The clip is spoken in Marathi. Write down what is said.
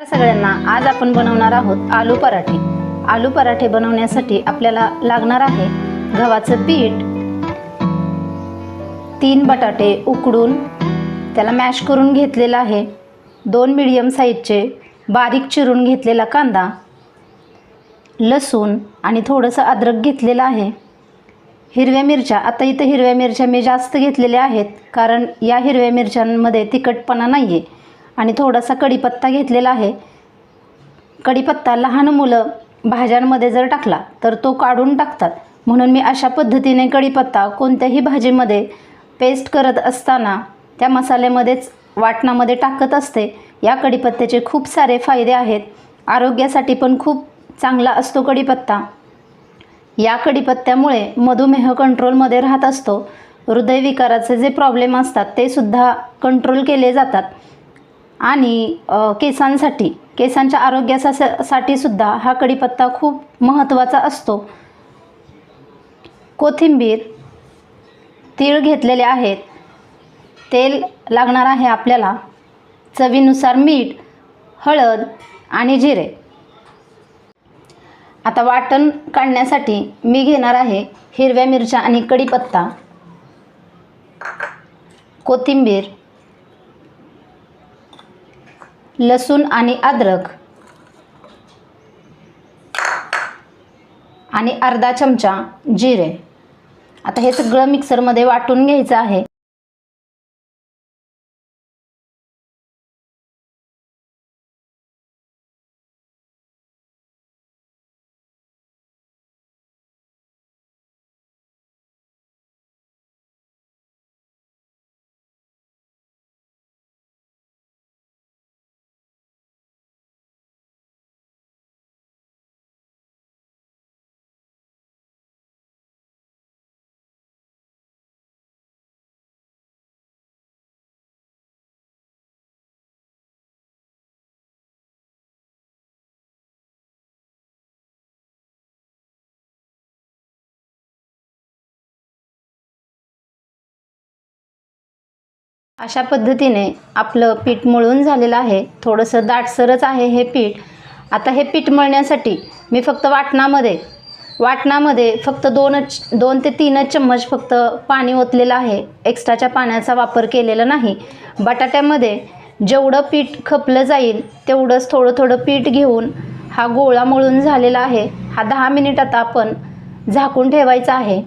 सगळ्यांना आज आपण बनवणार आहोत आलू पराठे। आलू पराठे बनवण्यासाठी आपल्याला लागणार आहे गव्हाचं पीठ, 3 बटाटे उकडून त्याला मॅश करून घेतलेला आहे, 2 मीडियम साईजचे बारीक चिरून घेतलेला कांदा, लसूण आणि थोडंसं अद्रक घेतलेलं आहे, हिरव्या मिरच्या। आता इथे हिरव्या मिरच्या मी जास्त घेतलेल्या आहेत कारण या हिरव्या मिरच्यांमध्ये तिखटपणा नाही आहे, आणि थोडासा कढीपत्ता घेतलेला आहे। कढीपत्ता लहान मुलं भाज्यांमध्ये जर टाकला तर तो काढून टाकतात, म्हणून मी अशा पद्धतीने कढीपत्ता कोणत्याही भाजीमध्ये पेस्ट करत असताना त्या मसाल्यामध्येच वाटणामध्ये टाकत असते। या कढीपत्त्याचे खूप सारे फायदे आहेत, आरोग्यासाठी पण खूप चांगला असतो कढीपत्ता। या कढीपत्त्यामुळे मधुमेह कंट्रोलमध्ये राहत असतो, हृदयविकाराचे जे प्रॉब्लेम असतात ते सुद्धा कंट्रोल केले जातात, आणि केसांच्या आरोग्यासाठी सुद्धा हा कढीपत्ता खूप महत्त्वाचा असतो। कोथिंबीर, तीळ घेतलेले आहेत, तेल लागणार आहे आपल्याला, चवीनुसार मीठ, हळद आणि जिरे। आता वाटण काढण्यासाठी मी घेणार आहे हिरव्या मिरच्या आणि कढीपत्ता, कोथिंबीर, लसूण आणि अद्रक आणि अर्धा चमचा जिरे। आता हे सगळं मिक्सरमध्ये वाटून घ्यायचं आहे। अशा पद्धतीने आपलं पीठ मळून झालेलं आहे, थोडंसं दाटसरच आहे हे पीठ। आता हे पीठ मळण्यासाठी मी फक्त वाटणामध्ये फक्त 2 ते 3 चम्मच फक्त पाणी ओतलेलं आहे, एक्स्ट्राच्या पाण्याचा वापर केलेला नाही। बटाट्यामध्ये जेवढं पीठ खपलं जाईल तेवढंच थोडं थोडं पीठ घेऊन हा गोळा मळून झालेला आहे। हा 10 मिनिट आता आपण झाकून ठेवायचा आहे।